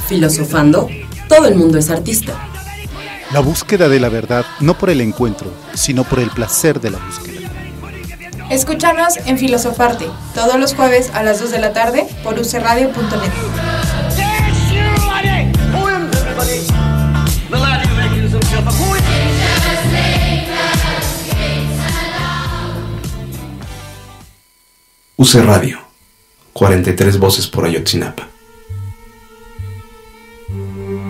Filosofando, todo el mundo es artista. La búsqueda de la verdad, no por el encuentro, sino por el placer de la búsqueda. Escúchanos en Filosofarte, todos los jueves a las 2 de la tarde por ucradio.net. UC Radio, 43 voces por Ayotzinapa.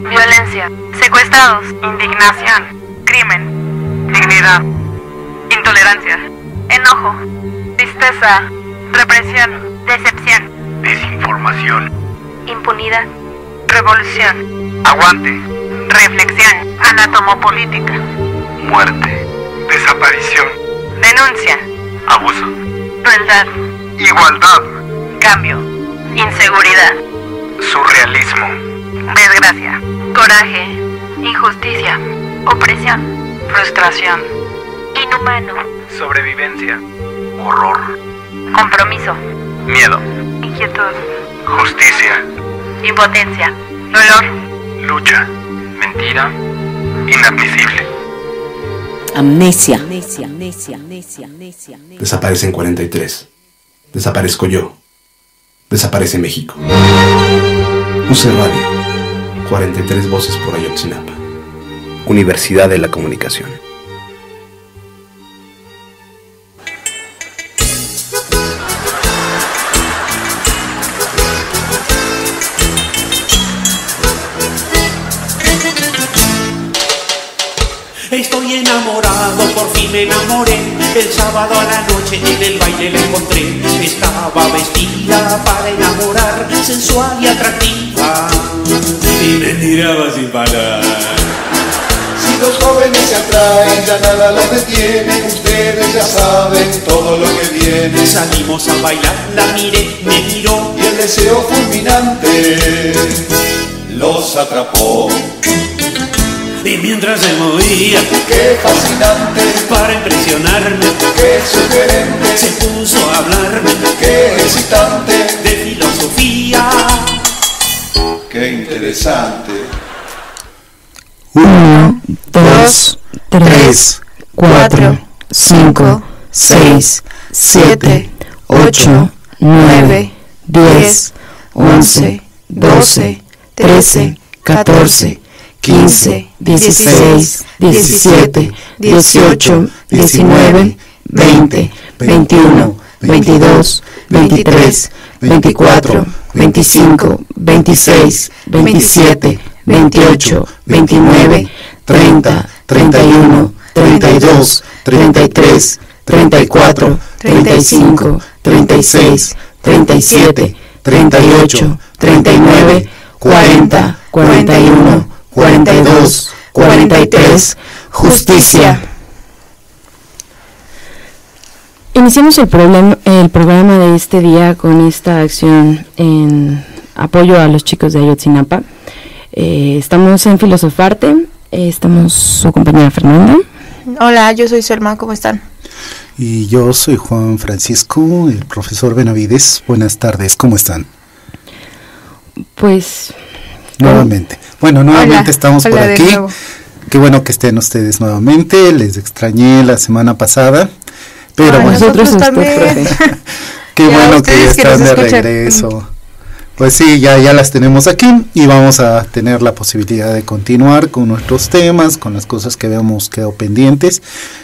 Violencia, secuestrados, indignación, crimen, dignidad, intolerancia, enojo, tristeza, represión, decepción, desinformación, impunidad, revolución, aguante, reflexión, anatomopolítica, muerte, desaparición, denuncia, abuso, crueldad, igualdad, cambio, inseguridad, surrealismo, desgracia, coraje, injusticia, opresión, frustración, inhumano, sobrevivencia, horror, compromiso, miedo, inquietud, justicia, impotencia, dolor, lucha, mentira, inadmisible, amnesia. Desaparecen 43. Desaparezco yo. Desaparece México. UC Radio, 43 voces por Ayotzinapa. Universidad de la Comunicación. Estoy enamorado, por fin me enamoré. El sábado a la noche en el baile la encontré. Estaba vestida para enamorar, sensual y atractiva, y me miraba sin parar. Si los jóvenes se atraen, ya nada los detiene. Ustedes ya saben todo lo que viene. Salimos a bailar, la miré, me miró, y el deseo fulminante los atrapó. Y mientras se movía, qué fascinante, para impresionarme, qué sugerente, se puso a hablarme, qué excitante, de filosofía, qué interesante. 1, 2, 3, 4, 5, 6, 7, 8, 9, 10, 11, 12, 13, 14, 15, 16, 17, 18, 19, 20, 21, 22, 23, 24, 25, 26, 27, 28, 29, 30, 31, 32, 33, 34, 35, 36, 37, 38, 39, 40, 41, 42, 43, justicia. Iniciamos el programa de este día con esta acción en apoyo a los chicos de Ayotzinapa. Estamos en Filosofarte, estamos su compañera Fernanda. Hola, yo soy Selma, ¿cómo están? Y yo soy Juan Francisco, el profesor Benavides. Buenas tardes, ¿cómo están? Pues... Nuevamente. Bueno, nuevamente hola, estamos hola por aquí. Nuevo. Qué bueno que estén ustedes nuevamente. Les extrañé la semana pasada, pero ay, bueno, nosotros también. Qué ya, bueno que ya están de regreso. Pues sí, ya las tenemos aquí y vamos a tener la posibilidad de continuar con nuestros temas, con las cosas que habíamos quedado pendientes.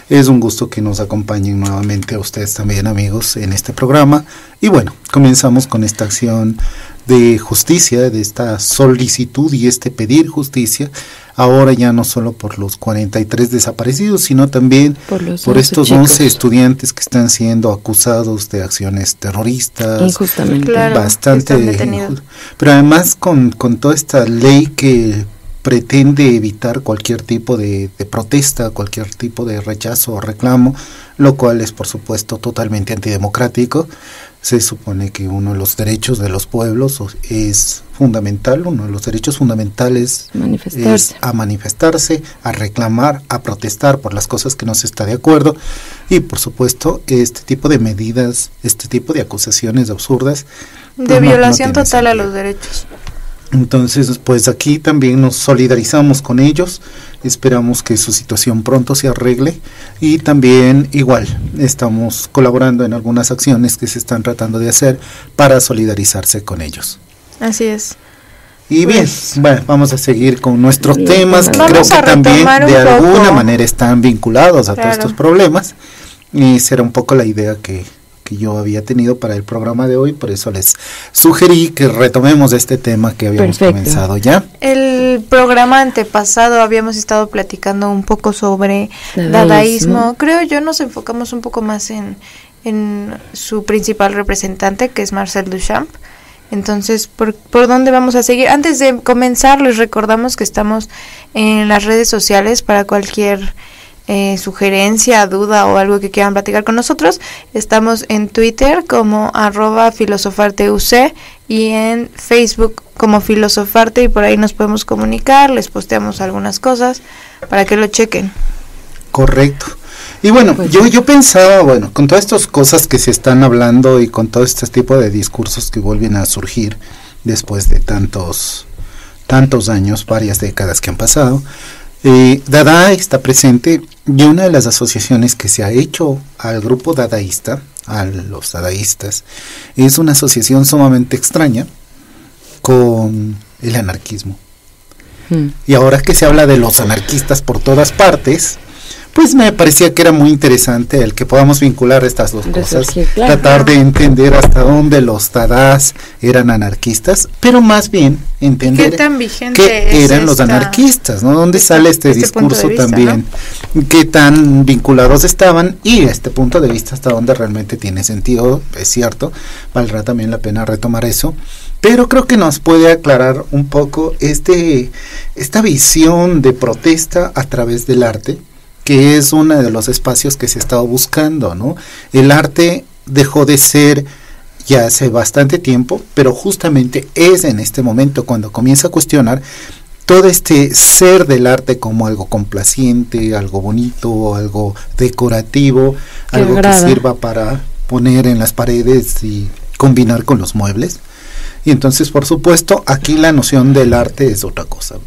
Es un gusto que nos acompañen nuevamente a ustedes también, amigos, en este programa. Y bueno, comenzamos con esta acción de justicia, de esta solicitud y este pedir justicia, ahora ya no solo por los 43 desaparecidos, sino también por estos 11 estudiantes que están siendo acusados de acciones terroristas, injustamente, claro, bastante, pero además con toda esta ley que pretende evitar cualquier tipo de protesta, cualquier tipo de rechazo o reclamo, lo cual es por supuesto totalmente antidemocrático. Se supone que uno de los derechos de los pueblos es fundamental, uno de los derechos fundamentales es a manifestarse, a reclamar, a protestar por las cosas que no se está de acuerdo, y por supuesto este tipo de medidas, este tipo de acusaciones absurdas de violación total a los derechos. Entonces, pues aquí también nos solidarizamos con ellos, esperamos que su situación pronto se arregle y también igual estamos colaborando en algunas acciones que se están tratando de hacer para solidarizarse con ellos. Así es. Y bien, bueno, vamos a seguir con nuestros temas que creo que también de alguna manera están vinculados a todos estos problemas y será un poco la idea que yo había tenido para el programa de hoy, por eso les sugerí que retomemos este tema que habíamos comenzado ya. El programa antepasado habíamos estado platicando un poco sobre dadaísmo. Creo yo nos enfocamos un poco más en su principal representante, que es Marcel Duchamp. Entonces, ¿por dónde vamos a seguir? Antes de comenzar, les recordamos que estamos en las redes sociales para cualquier sugerencia, duda o algo que quieran platicar con nosotros. Estamos en Twitter como @filosofarteuc y en Facebook como Filosofarte, y por ahí nos podemos comunicar, les posteamos algunas cosas para que lo chequen. Correcto. Y bueno, yo pensaba, bueno, con todas estas cosas que se están hablando y con todo este tipo de discursos que vuelven a surgir después de tantos años, varias décadas que han pasado, Dada está presente, y una de las asociaciones que se ha hecho al grupo dadaísta, a los dadaístas, es una asociación sumamente extraña con el anarquismo. Y ahora que se habla de los anarquistas por todas partes, pues me parecía que era muy interesante el que podamos vincular estas dos cosas, tratar de entender hasta dónde los dadás eran anarquistas, pero más bien entender qué eran los anarquistas, ¿no? ¿Dónde sale este discurso vista, también? ¿No? ¿Qué tan vinculados estaban? Y este punto de vista hasta dónde realmente tiene sentido, es cierto, valdrá también la pena retomar eso, pero creo que nos puede aclarar un poco esta visión de protesta a través del arte, que es uno de los espacios que se ha estado buscando, ¿no? El arte dejó de ser ya hace bastante tiempo, pero justamente es en este momento cuando comienza a cuestionar todo este ser del arte como algo complaciente, algo bonito, algo decorativo, algo que sirva para poner en las paredes y combinar con los muebles. Y entonces, por supuesto, aquí la noción del arte es otra cosa.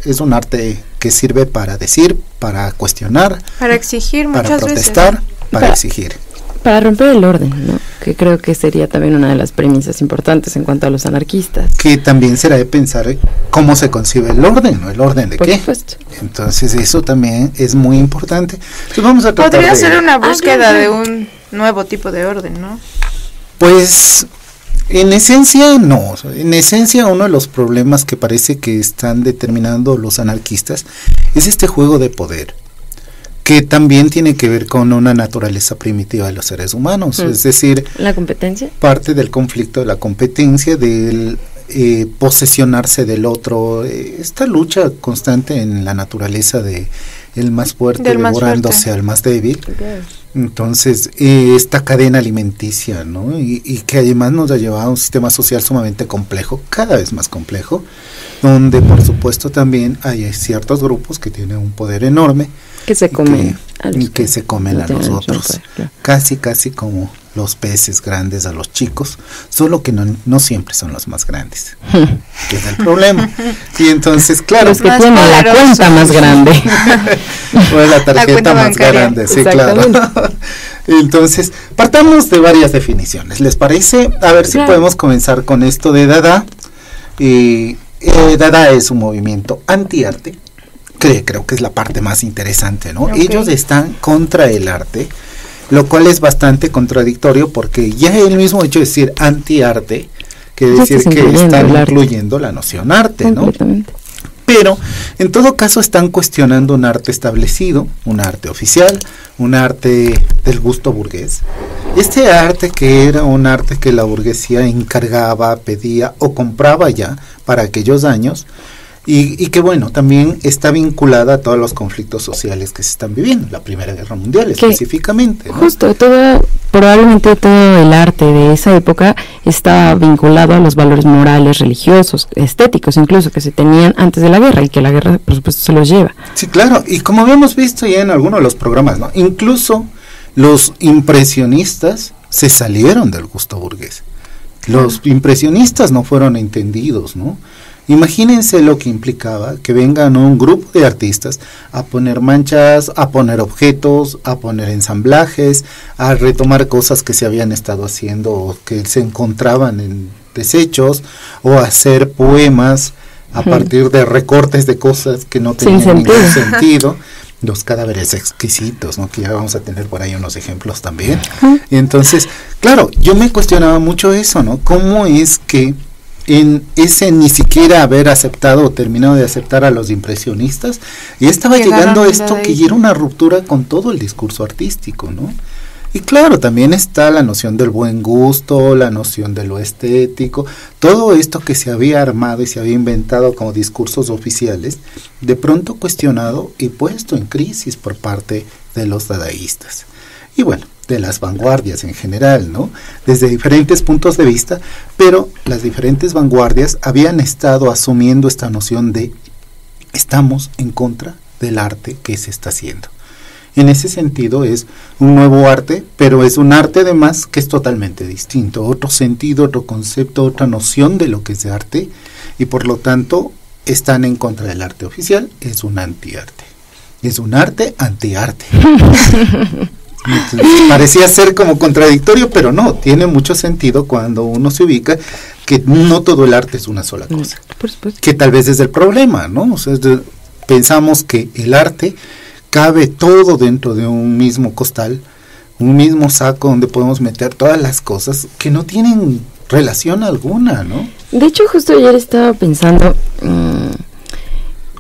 Es un arte que sirve para decir, para cuestionar, para exigir, para protestar, para exigir. Para romper el orden, ¿no? Que creo que sería también una de las premisas importantes en cuanto a los anarquistas. Que también será de pensar cómo se concibe el orden, ¿no? ¿El orden de qué? Por supuesto. Entonces eso también es muy importante. Entonces vamos a tratar Podría ser una búsqueda de un nuevo tipo de orden, ¿no? Pues en esencia no, en esencia uno de los problemas que parece que están determinando los anarquistas es este juego de poder, que también tiene que ver con una naturaleza primitiva de los seres humanos, es decir, la competencia, parte del conflicto de la competencia, del posesionarse del otro, esta lucha constante en la naturaleza de el más fuerte devorándose al más débil. Entonces, esta cadena alimenticia, ¿no? Y que además nos ha llevado a un sistema social sumamente complejo, cada vez más complejo, donde por supuesto también hay ciertos grupos que tienen un poder enorme, que se comen que se comen a los otros, casi como los peces grandes a los chicos, solo que no siempre son los más grandes, que es el problema. Y entonces, claro, los que tienen la cuenta más grande o la tarjeta más grande, sí, claro. Entonces, partamos de varias definiciones, ¿les parece? A ver si podemos comenzar con esto de Dada. Dada es un movimiento antiarte, creo que es la parte más interesante, ¿no? Ellos están contra el arte, lo cual es bastante contradictorio porque ya el mismo hecho de decir anti-arte quiere decir que están incluyendo la noción arte, ¿no? Pero en todo caso están cuestionando un arte establecido, un arte oficial, un arte del gusto burgués. Este arte que era un arte que la burguesía encargaba, pedía o compraba ya para aquellos años, y que bueno, también está vinculada a todos los conflictos sociales que se están viviendo, la Primera Guerra Mundial específicamente, ¿no? Justo, probablemente todo el arte de esa época está vinculado a los valores morales, religiosos, estéticos incluso, que se tenían antes de la guerra, y que la guerra por supuesto se los lleva. Sí, claro, y como habíamos visto ya en algunos de los programas, ¿no? Incluso los impresionistas se salieron del gusto burgués. Los impresionistas no fueron entendidos, ¿no? Imagínense lo que implicaba que vengan un grupo de artistas a poner manchas, a poner objetos, a poner ensamblajes, a retomar cosas que se habían estado haciendo o que se encontraban en desechos, o a hacer poemas a partir de recortes de cosas que no tenían ningún sentido. Los cadáveres exquisitos, ¿no? Que ya vamos a tener por ahí unos ejemplos también. Y entonces, claro, yo me cuestionaba mucho eso, ¿no? ¿Cómo es que en ese ni siquiera haber aceptado o terminado de aceptar a los impresionistas, y estaba llegando esto que ya era una ruptura con todo el discurso artístico, ¿no? Y claro, también está la noción del buen gusto, la noción de lo estético, todo esto que se había armado y se había inventado como discursos oficiales, de pronto cuestionado y puesto en crisis por parte de los dadaístas. Y bueno, de las vanguardias en general, ¿no? Desde diferentes puntos de vista, pero las diferentes vanguardias habían estado asumiendo esta noción de estamos en contra del arte que se está haciendo. En ese sentido es un nuevo arte, pero es un arte además que es totalmente distinto, otro sentido, otro concepto, otra noción de lo que es arte, y por lo tanto están en contra del arte oficial, es un antiarte. Es un arte antiarte. Parecía ser como contradictorio, pero no, tiene mucho sentido cuando uno se ubica que no todo el arte es una sola cosa. Que tal vez es el problema, ¿no? O sea, pensamos que el arte cabe todo dentro de un mismo costal, un mismo saco donde podemos meter todas las cosas que no tienen relación alguna, ¿no? De hecho, justo ayer estaba pensando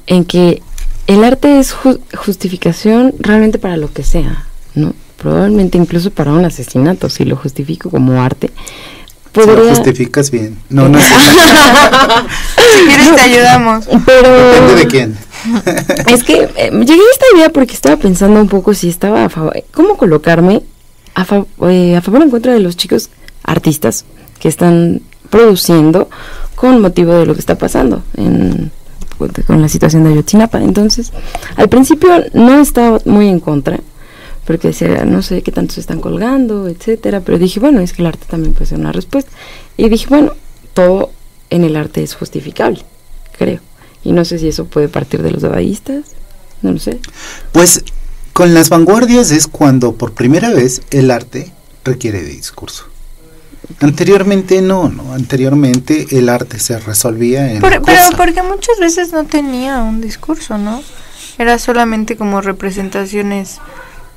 en que el arte es justificación realmente para lo que sea, ¿no? Probablemente incluso para un asesinato, si lo justifico como arte. Podría... Si lo justificas bien. No. Si quieres te ayudamos. Pero... Depende de quién. Es que llegué a esta idea porque estaba pensando un poco si estaba a favor, cómo colocarme a favor o en contra de los chicos artistas que están produciendo con motivo de lo que está pasando con la situación de Ayotzinapa. Entonces, al principio no estaba muy en contra, porque decía, no sé qué tanto se están colgando, etcétera, pero dije, bueno, es que el arte también puede ser una respuesta. Y dije, bueno, todo en el arte es justificable, creo. Y no sé si eso puede partir de los dadaístas, no lo sé. Pues con las vanguardias es cuando por primera vez el arte requiere de discurso. Anteriormente no, anteriormente el arte se resolvía en pero porque muchas veces no tenía un discurso, ¿no? Era solamente como representaciones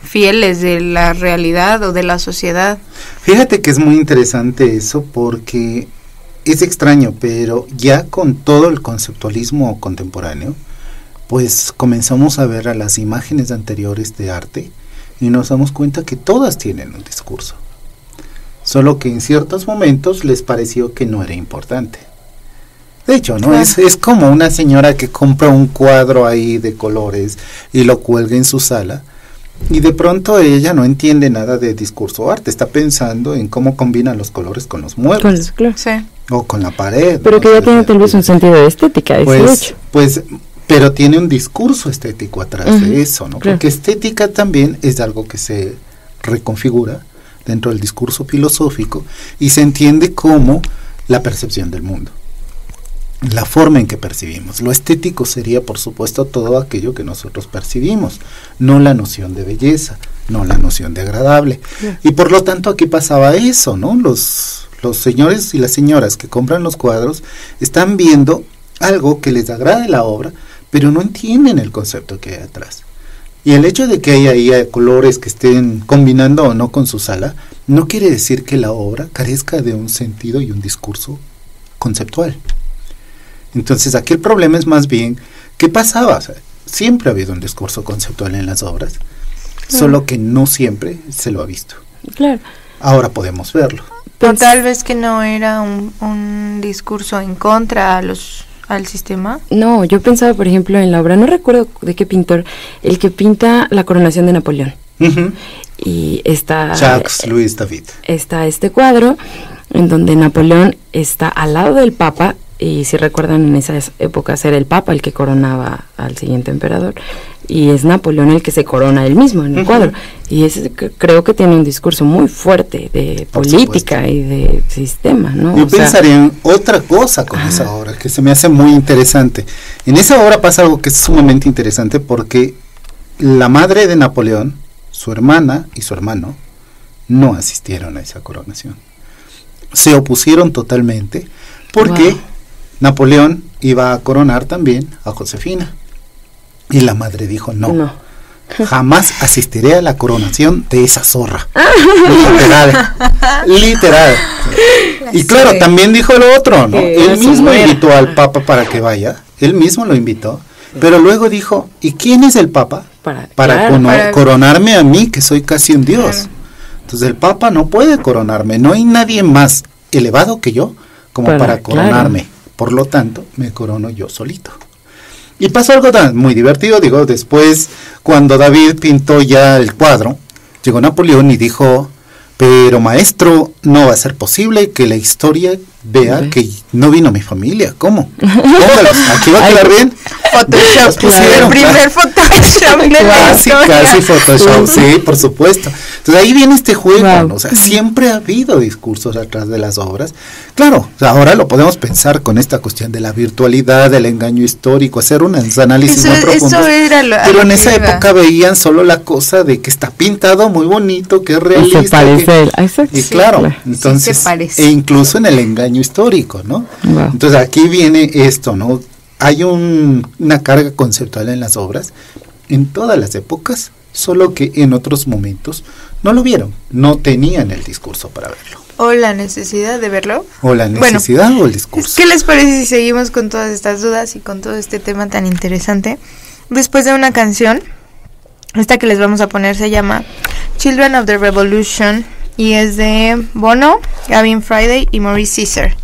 fieles de la realidad o de la sociedad. Fíjate que es muy interesante eso porque es extraño, pero ya con todo el conceptualismo contemporáneo, pues comenzamos a ver a las imágenes anteriores de arte y nos damos cuenta que todas tienen un discurso. Solo que en ciertos momentos les pareció que no era importante. De hecho, ¿no? Claro. Es como una señora que compra un cuadro ahí de colores y lo cuelga en su sala, y de pronto ella no entiende nada de discurso arte, está pensando en cómo combinan los colores con los muebles. Claro. Sí. O con la pared. Pero que ya tiene tal vez un sentido de estética, pues, pero tiene un discurso estético atrás de eso, ¿no? Claro. Porque estética también es algo que se reconfigura dentro del discurso filosófico y se entiende como la percepción del mundo, la forma en que percibimos. Lo estético sería, por supuesto, todo aquello que nosotros percibimos, no la noción de belleza, no la noción de agradable. Yeah. Y por lo tanto aquí pasaba eso, ¿no? Los señores y las señoras que compran los cuadros están viendo algo que les agrade la obra, pero no entienden el concepto que hay atrás. Y el hecho de que haya ahí colores que estén combinando o no con su sala, no quiere decir que la obra carezca de un sentido y un discurso conceptual. Entonces aquí el problema es más bien, ¿qué pasaba? O sea, siempre ha habido un discurso conceptual en las obras, solo que no siempre se lo ha visto. Claro. Ahora podemos verlo. Pero tal vez que no era un discurso en contra al sistema. No, yo pensaba, por ejemplo, en la obra, no recuerdo de qué pintor, el que pinta la coronación de Napoleón. Y está Jacques-Louis David. Está este cuadro en donde Napoleón está al lado del Papa, y si recuerdan, en esas épocas era el Papa el que coronaba al siguiente emperador. y es Napoleón el que se corona él mismo en el cuadro, y creo que tiene un discurso muy fuerte de política y de sistema, ¿no? Yo pensaría en otra cosa con esa obra que se me hace muy interesante. En esa obra pasa algo que es sumamente interesante, porque la madre de Napoleón, su hermana y su hermano no asistieron a esa coronación, se opusieron totalmente, porque Napoleón iba a coronar también a Josefina. Y la madre dijo, no, jamás asistiré a la coronación de esa zorra. Literal. Y claro, también dijo lo otro, ¿no? Él mismo invitó al Papa para que vaya, él mismo lo invitó, pero luego dijo, ¿y quién es el Papa? Para coronarme a mí, que soy casi un dios. Entonces el Papa no puede coronarme, no hay nadie más elevado que yo como para coronarme. Por lo tanto, me corono yo solito. Y pasó algo muy divertido, después, cuando David pintó ya el cuadro, llegó Napoleón y dijo, pero maestro, no va a ser posible que la historia vea que no vino mi familia. ¿Cómo? ¿Aquí va a quedar bien? Photoshop, el primer Photoshop de la historia. Casi Photoshop, sí, por supuesto. Entonces ahí viene este juego, ¿no? O sea, siempre ha habido discursos atrás de las obras. Claro, ahora lo podemos pensar con esta cuestión de la virtualidad, del engaño histórico, hacer un análisis muy profundo. Pero en esa época veían solo la cosa de que está pintado muy bonito, que es realista. Se parece y claro, entonces, e incluso en el engaño histórico, ¿no? Entonces aquí viene esto, ¿no? Hay una carga conceptual en las obras en todas las épocas, solo que en otros momentos no lo vieron, no tenían el discurso para verlo. O la necesidad de verlo. O la necesidad o el discurso. ¿Qué les parece si seguimos con todas estas dudas y con todo este tema tan interesante? Después de una canción, esta que les vamos a poner se llama Children of the Revolution y es de Bono, Gavin Friday y Maurice Caesar.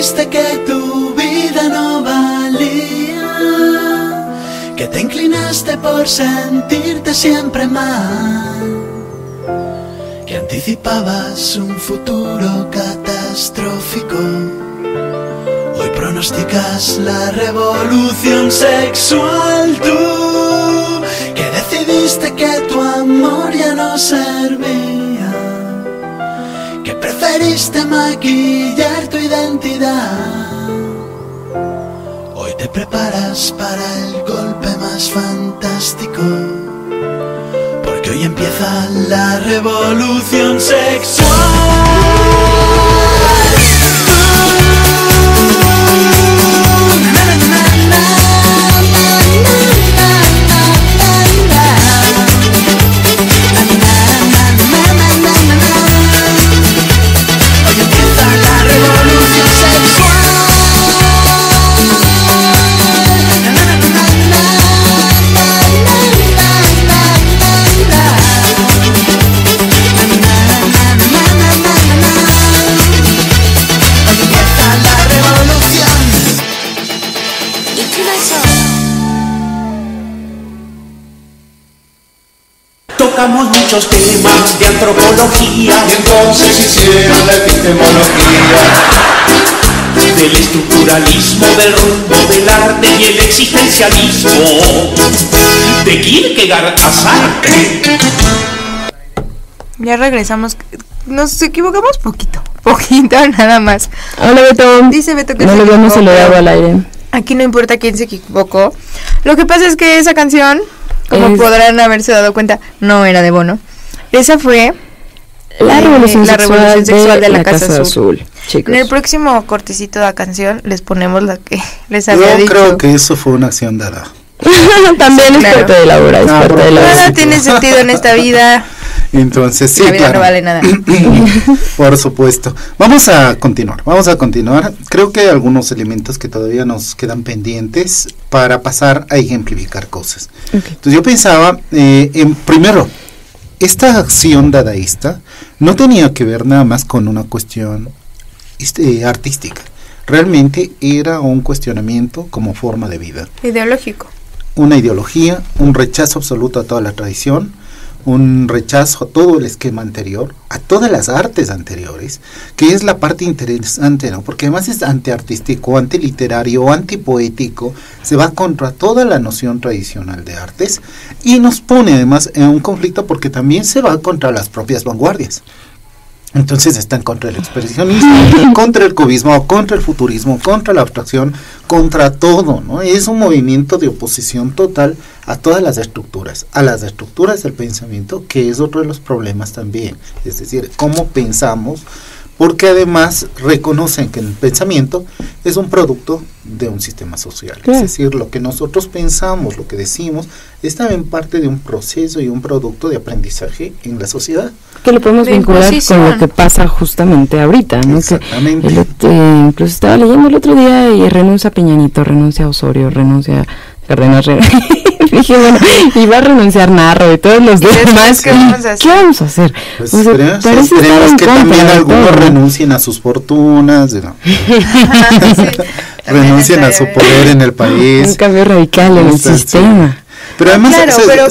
decidiste que tu vida no valía, que te inclinaste por sentirte siempre mal, que anticipabas un futuro catastrófico. Hoy pronosticas la revolución sexual, tú que decidiste que tu amor ya no servía, que preferiste maquillar tu identidad. Hoy te preparas para el golpe más fantástico, porque hoy empieza la revolución sexual. Tocamos muchos temas de antropología y entonces hicieron la epistemología del estructuralismo, del rumbo del arte y el existencialismo de Kierkegaard a Sartre. Ya regresamos. Nos equivocamos poquito nada más. Hola Beto. Dice Beto que no le habíamos saludado al aire. Aquí no importa quién se equivocó. Lo que pasa es que esa canción, como podrán haberse dado cuenta, no era de Bono. Esa fue la revolución sexual de la Casa Azul. Chicos. En el próximo cortecito de la canción les ponemos la que les había dicho. Yo creo que eso fue una acción dada. También sí, es parte de la obra, es parte de la obra. Nada tiene sentido en esta vida. Entonces, sí, la vida claro. no vale nada. Por supuesto. Vamos a continuar. Creo que hay algunos elementos que todavía nos quedan pendientes para pasar a ejemplificar cosas. Okay. Entonces yo pensaba, primero, esta acción dadaísta no tenía que ver nada más con una cuestión artística. Realmente era un cuestionamiento como forma de vida. Ideológico. Una ideología, un rechazo absoluto a toda la tradición, un rechazo a todo el esquema anterior, a todas las artes anteriores, que es la parte interesante, ¿no? Porque además es antiartístico, antiliterario, antipoético, se va contra toda la noción tradicional de artes y nos pone además en un conflicto porque también se va contra las propias vanguardias. Entonces están contra el expresionismo, contra el cubismo, contra el futurismo, contra la abstracción, contra todo, ¿no? Es un movimiento de oposición total a todas las estructuras, a las estructuras del pensamiento, que es otro de los problemas también, es decir, cómo pensamos, porque además reconocen que el pensamiento es un producto de un sistema social, es decir, lo que nosotros pensamos, lo que decimos, es también parte de un proceso y un producto de aprendizaje en la sociedad. Que lo podemos vincular con lo que pasa justamente ahorita, ¿no? Exactamente. Que incluso estaba leyendo el otro día y renuncia Peña Nieto, renuncia Osorio, renuncia Cárdenas. Dije, bueno, y va a renunciar Narro y todos los demás. ¿Qué vamos a hacer? Pues esperemos que también algunos renuncien a sus fortunas, ¿no? Renuncien a su poder en el país. Un cambio radical en el sistema. Pero además, claro, pero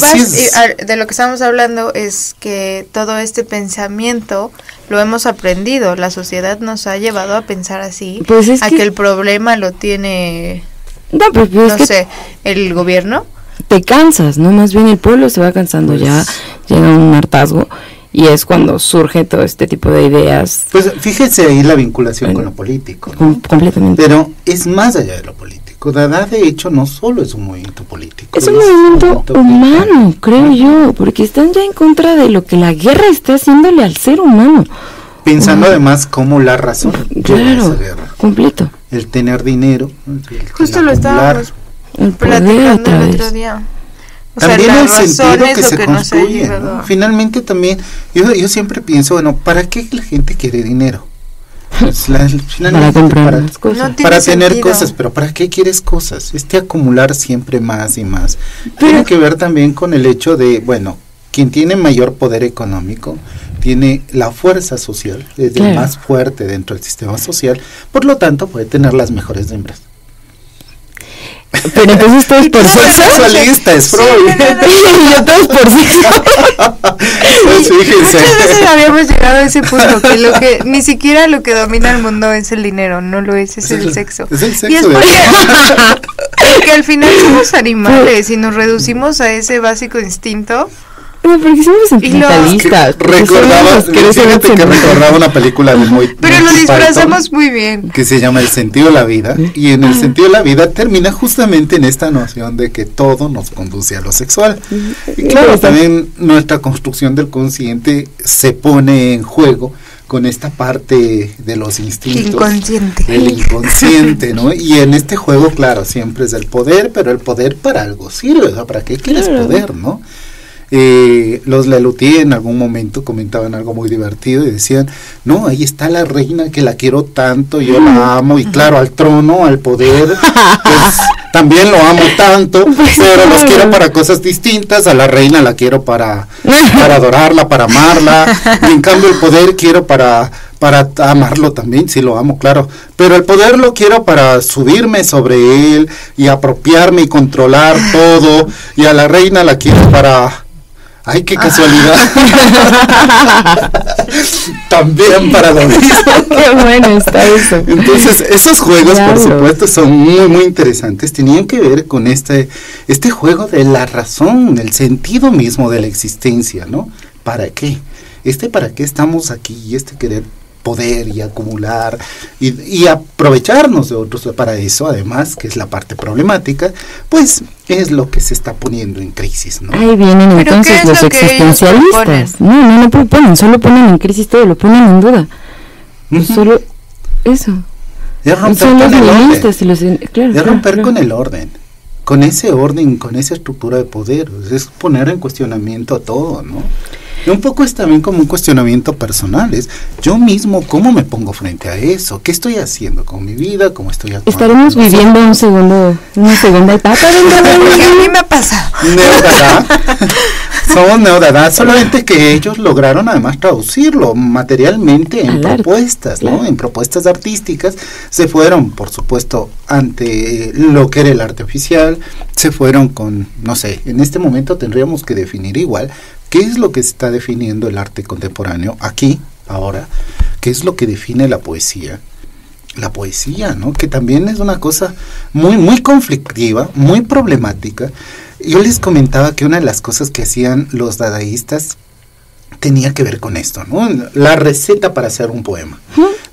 de lo que estamos hablando es que todo este pensamiento lo hemos aprendido, la sociedad nos ha llevado a pensar así, pues es que el problema lo tiene, no sé, el gobierno. Te cansas, ¿no? Más bien el pueblo se va cansando, ya llega un hartazgo y es cuando surge todo este tipo de ideas. Pues fíjense ahí la vinculación con lo político, ¿no? Completamente. Pero es más allá de lo político. Dada, de hecho, no solo es un movimiento político. Es un movimiento humano, creo yo, porque están ya en contra de lo que la guerra está haciéndole al ser humano. Pensando además cómo la razón lleva esa guerra. Completo. El tener dinero. Justo lo estábamos platicando el otro día. También el sentido que se construye, ¿no? Finalmente también, yo siempre pienso, bueno, ¿para qué la gente quiere dinero? Pues para comprar cosas. No para tener sentido. Cosas, pero ¿para qué quieres cosas? Acumular siempre más y más. Tiene que ver también con el hecho de, bueno, quien tiene mayor poder económico tiene la fuerza social, es el más fuerte dentro del sistema social, por lo tanto puede tener las mejores hembras. Pero entonces todos por sexo. Sexualista, es Freud. Yo todos por sexo. Pues fíjense. Muchas veces habíamos llegado a ese punto que lo que ni siquiera lo que domina el mundo es el dinero, no lo es el sexo. Es el sexo. Y es porque al final somos animales y nos reducimos a ese básico instinto. No, porque somos sentimentalistas. Recordaba una película de pero lo disfrazamos muy bien. Que se llama El sentido de la vida. Y en el sentido de la vida termina justamente en esta noción de que todo nos conduce a lo sexual. Y claro, también nuestra construcción del consciente se pone en juego con esta parte de los instintos. El inconsciente, ¿no? Y en este juego, claro, siempre es el poder, pero el poder para algo sirve. O sea, ¿para qué quieres poder, no? Los Lelutier en algún momento comentaban algo muy divertido y decían, no, ahí está la reina que la quiero tanto, yo la amo, y claro, al trono, al poder, pues también lo amo tanto, pero los quiero para cosas distintas. A la reina la quiero para adorarla, para amarla, y en cambio el poder quiero para amarlo también, sí lo amo, claro, pero el poder lo quiero para subirme sobre él y apropiarme y controlar todo, y a la reina la quiero para... ¡Ay, qué casualidad! También para lo mismo. ¡Qué bueno está eso! Entonces, esos juegos, por supuesto, son muy, muy interesantes. Tenían que ver con este juego de la razón, el sentido mismo de la existencia, ¿no? ¿Para qué? ¿Para qué estamos aquí? Y querer poder y acumular y aprovecharnos de otros para eso, además, que es la parte problemática, pues es lo que se está poniendo en crisis, ¿no? Ahí vienen entonces los existencialistas. No proponen, solo ponen en crisis todo, lo ponen en duda. Solo eso. Es romper con el orden. Con ese orden, con esa estructura de poder, es poner en cuestionamiento todo, ¿no? Y un poco es también como un cuestionamiento personal, es yo mismo cómo me pongo frente a eso, qué estoy haciendo con mi vida, cómo estoy actuando. Estaremos viviendo una segunda etapa. Porque a mí me pasa. Neodada. Somos Neodada, solamente que ellos lograron además traducirlo materialmente en propuestas, ¿no? En propuestas artísticas. Se fueron, por supuesto, ante lo que era el arte oficial, se fueron con, no sé, en este momento tendríamos que definir igual qué es lo que está definiendo el arte contemporáneo aquí, ahora, qué es lo que define la poesía. La poesía, ¿no? Que también es una cosa muy, muy conflictiva, muy problemática. Yo les comentaba que una de las cosas que hacían los dadaístas tenía que ver con esto, ¿no? La receta para hacer un poema.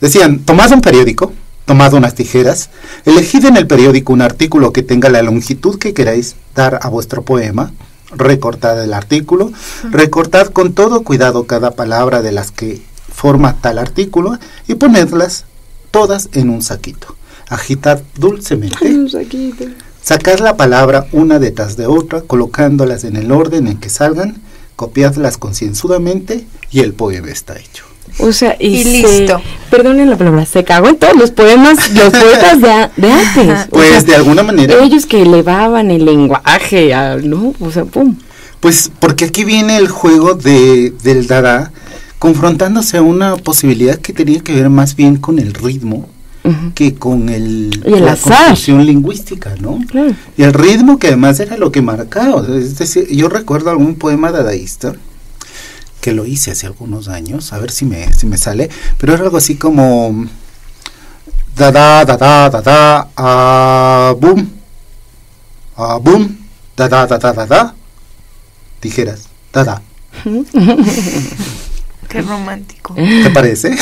Decían, tomad un periódico, tomad unas tijeras, elegid en el periódico un artículo que tenga la longitud que queráis dar a vuestro poema, recortad el artículo, recortad con todo cuidado cada palabra de las que forma tal artículo y ponedlas todas en un saquito. Agitad dulcemente. Sacad la palabra una detrás de otra, colocándolas en el orden en que salgan, copiadlas concienzudamente y el poema está hecho. O sea, y listo. Perdonen la palabra, se cagó en todos los poemas, los poetas de antes. Pues o sea, de alguna manera. Ellos que elevaban el lenguaje, ¿no? O sea, pum. Pues porque aquí viene el juego del Dada, confrontándose a una posibilidad que tenía que ver más bien con el ritmo que con la construcción lingüística, ¿no? Claro. Y el ritmo que además era lo que marcaba. Es decir, yo recuerdo algún poema dadaísta que lo hice hace algunos años, a ver si me sale, pero era algo así como dada, dada, dada, boom, dada, dada, dada, tijeras, dada. Qué romántico. ¿Te parece?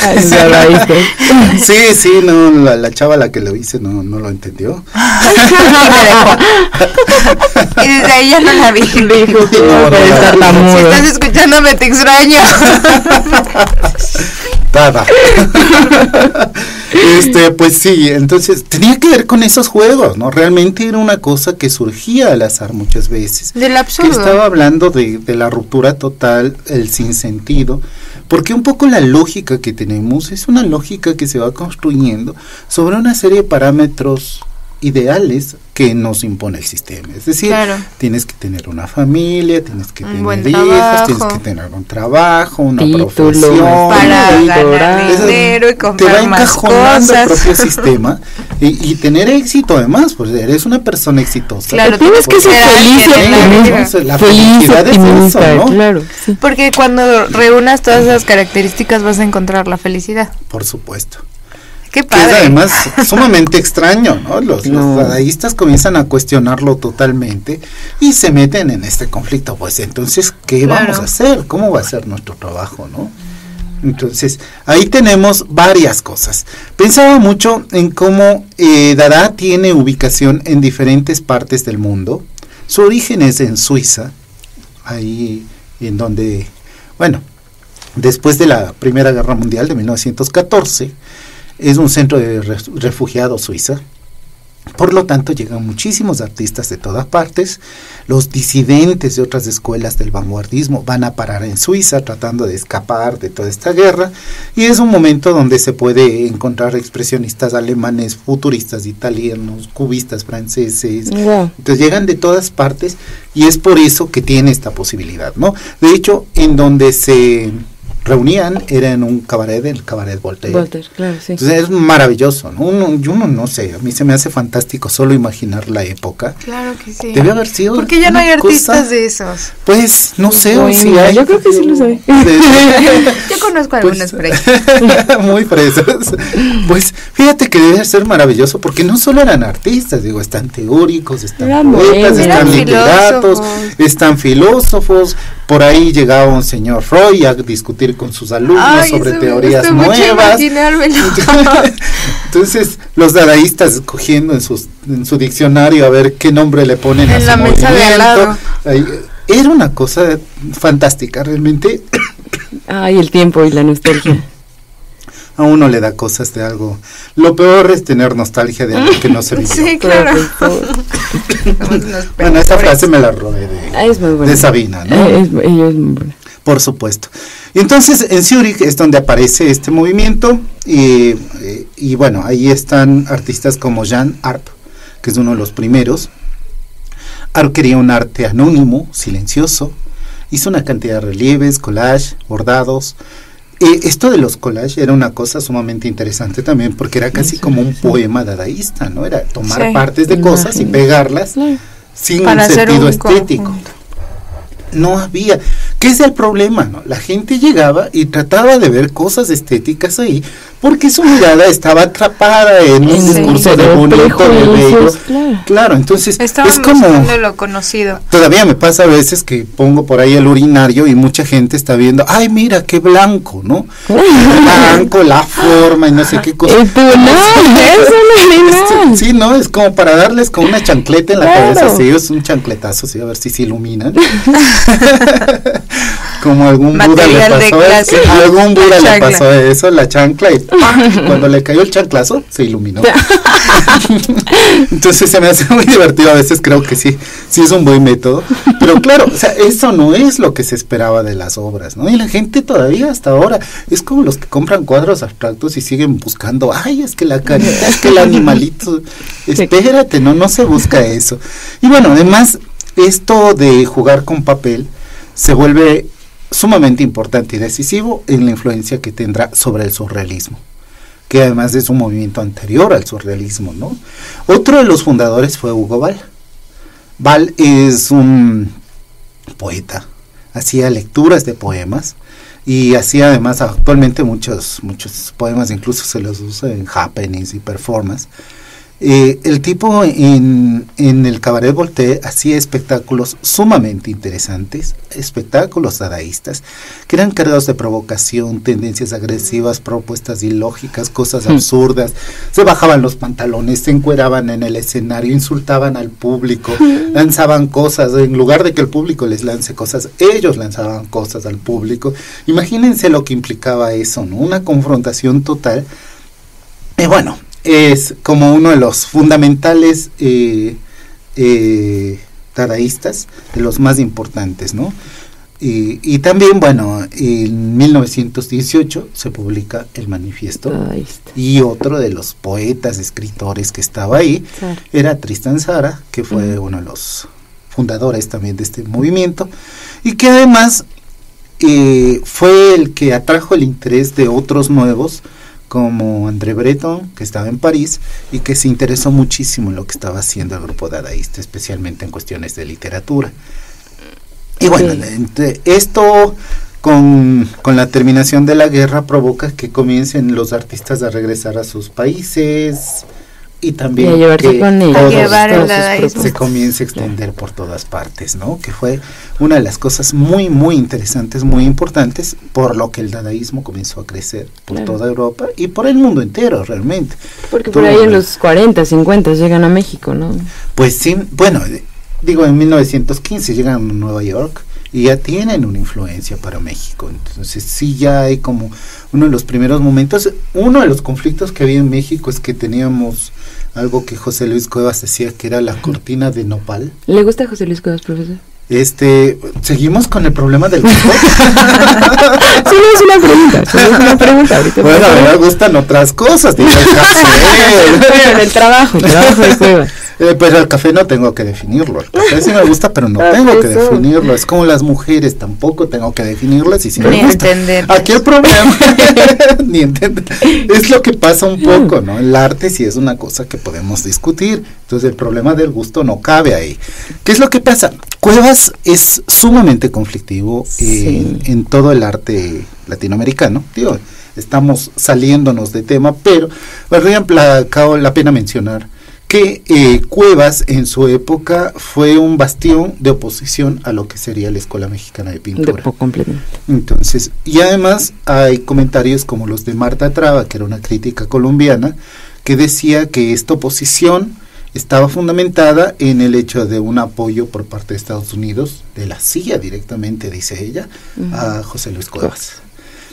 Sí, no, la chava a la que lo hice no lo entendió. Y desde ahí ya no la vi. Dijo que si estás escuchándome te extraño. Dada. Pues sí, entonces tenía que ver con esos juegos, ¿no? Realmente era una cosa que surgía al azar muchas veces. Del absurdo. Que estaba hablando de la ruptura total, el sinsentido, porque un poco la lógica que tenemos es una lógica que se va construyendo sobre una serie de parámetros ideales que nos impone el sistema. Es decir, tienes que tener una familia, tienes que tener hijos, tienes que tener un trabajo, una profesión, para ganar dinero y comprar más cosas. Te va encajonando el propio sistema y tener éxito además, pues eres una persona exitosa. Claro, tienes que ser feliz. La felicidad es eso, ¿no? Claro, sí. Porque cuando reúnas todas esas características vas a encontrar la felicidad. Por supuesto. Qué padre. Que es además sumamente extraño, ¿no? Los dadaístas comienzan a cuestionarlo totalmente y se meten en este conflicto. Pues entonces, ¿qué vamos a hacer? ¿Cómo va a ser nuestro trabajo, no? Entonces, ahí tenemos varias cosas. Pensaba mucho en cómo Dada tiene ubicación en diferentes partes del mundo. Su origen es en Suiza, ahí en donde, bueno, después de la Primera Guerra Mundial de 1914, es un centro de refugiados suiza. Por lo tanto, llegan muchísimos artistas de todas partes. Los disidentes de otras escuelas del vanguardismo van a parar en Suiza tratando de escapar de toda esta guerra. Y es un momento donde se puede encontrar expresionistas alemanes, futuristas italianos, cubistas franceses. Entonces llegan de todas partes y es por eso que tiene esta posibilidad, ¿no? De hecho, en donde se reunían era en un cabaret, el Cabaret Voltaire. Voltaire, claro, sí. Entonces es maravilloso, ¿no? Uno no sé, a mí se me hace fantástico solo imaginar la época. Claro que sí. Debe haber sido. ¿Por qué ya no hay artistas de esos? Pues no sé, o si hay. Yo creo que sí los hay. Yo conozco algunos por ahí. Muy fresas. Pues fíjate que debe ser maravilloso porque no solo eran artistas, digo, están teóricos, están poetas, están literatos, están filósofos. Por ahí llegaba un señor Freud a discutir con sus alumnos sobre teorías nuevas. Entonces, los dadaístas escogiendo en su diccionario a ver qué nombre le ponen a su movimiento. En la mesa de al lado. Era una cosa fantástica, realmente. Ay, el tiempo y la nostalgia. A uno le da cosas de algo. Lo peor es tener nostalgia de algo que no se vivió. Sí, claro. Bueno, esa frase me la robé de Sabina, ¿no? Ella es muy buena. Por supuesto. Entonces, en Zúrich es donde aparece este movimiento y bueno, ahí están artistas como Jan Arp, que es uno de los primeros. Arp quería un arte anónimo, silencioso. Hizo una cantidad de relieves, collage, bordados. Esto de los collages era una cosa sumamente interesante también porque era casi como un poema dadaísta, ¿no? Era tomar partes de cosas y pegarlas sin un sentido estético. No había. ¿Qué es el problema, no? La gente llegaba y trataba de ver cosas estéticas ahí porque su mirada estaba atrapada en un discurso de bonito, de bello. Claro, entonces estaban es como lo conocido. Todavía me pasa a veces que pongo por ahí el urinario y mucha gente está viendo, ay, mira qué blanco, ¿no? Blanco, la forma y no sé qué cosa. Sí, no, es como para darles con una chancleta en la cabeza, sí, es un chancletazo, sí, a ver si se iluminan. Como algún Buda le pasó eso, la chancla y cuando le cayó el chanclazo se iluminó. Entonces se me hace muy divertido, a veces creo que sí es un buen método, pero claro, o sea, eso no es lo que se esperaba de las obras, ¿no? Y la gente todavía hasta ahora es como los que compran cuadros abstractos y siguen buscando, ay, es que la carita, es que el animalito, espérate, no se busca eso. Y bueno, además esto de jugar con papel se vuelve sumamente importante y decisivo en la influencia que tendrá sobre el surrealismo, que además es un movimiento anterior al surrealismo, ¿no? Otro de los fundadores fue Hugo Ball. Ball es un poeta, hacía lecturas de poemas y hacía además actualmente muchos poemas, incluso se los usa en happenings y performance. El tipo en el Cabaret Voltaire hacía espectáculos sumamente interesantes, espectáculos dadaístas, que eran cargados de provocación, tendencias agresivas, propuestas ilógicas, cosas absurdas. Se bajaban los pantalones, se encueraban en el escenario, insultaban al público, lanzaban cosas, en lugar de que el público les lance cosas, ellos lanzaban cosas al público. Imagínense lo que implicaba eso, ¿no? Una confrontación total. Y bueno, es como uno de los fundamentales dadaístas, de los más importantes, ¿no? Y también, bueno, en 1918 se publica el manifiesto, y otro de los poetas, escritores que estaba ahí, era Tristan Tzara, que fue uno de los fundadores también de este movimiento, y que además fue el que atrajo el interés de otros nuevos, como André Breton, que estaba en París, y que se interesó muchísimo en lo que estaba haciendo el grupo dadaísta, especialmente en cuestiones de literatura. Y bueno, esto con la terminación de la guerra provoca que comiencen los artistas a regresar a sus países, y también que se comience a extender por todas partes, ¿no? Que fue una de las cosas muy, muy interesantes, muy importantes, por lo que el dadaísmo comenzó a crecer por toda Europa y por el mundo entero, realmente. Porque por ahí en los 40, 50 llegan a México, ¿no? Pues sí, bueno, digo, en 1915 llegan a Nueva York y ya tienen una influencia para México. Entonces sí, ya hay como uno de los primeros momentos. Uno de los conflictos que había en México es que teníamos algo que José Luis Cuevas decía que era la cortina de nopal. ¿Le gusta José Luis Cuevas, profesor? Seguimos con el problema del grupo. Sí, es una pregunta ahorita. Bueno, a mí me gustan otras cosas, digo, el café. Bueno, el trabajo de Cuevas. Pues el café no tengo que definirlo. El café sí me gusta, pero no tengo que definirlo. Es como las mujeres, tampoco tengo que definirlas, y si me gusta. Aquí el problema ni entender. Es lo que pasa un poco, ¿no? El arte sí es una cosa que podemos discutir. Entonces el problema del gusto no cabe ahí. ¿Qué es lo que pasa? Cuevas es sumamente conflictivo en todo el arte latinoamericano. Digo, estamos saliéndonos de tema, pero valdría la pena mencionar que Cuevas en su época fue un bastión de oposición a lo que sería la Escuela Mexicana de Pintura. Completamente. Entonces, y además hay comentarios como los de Marta Traba, que era una crítica colombiana, que decía que esta oposición estaba fundamentada en el hecho de un apoyo por parte de Estados Unidos, de la CIA directamente, dice ella, a José Luis Cuevas.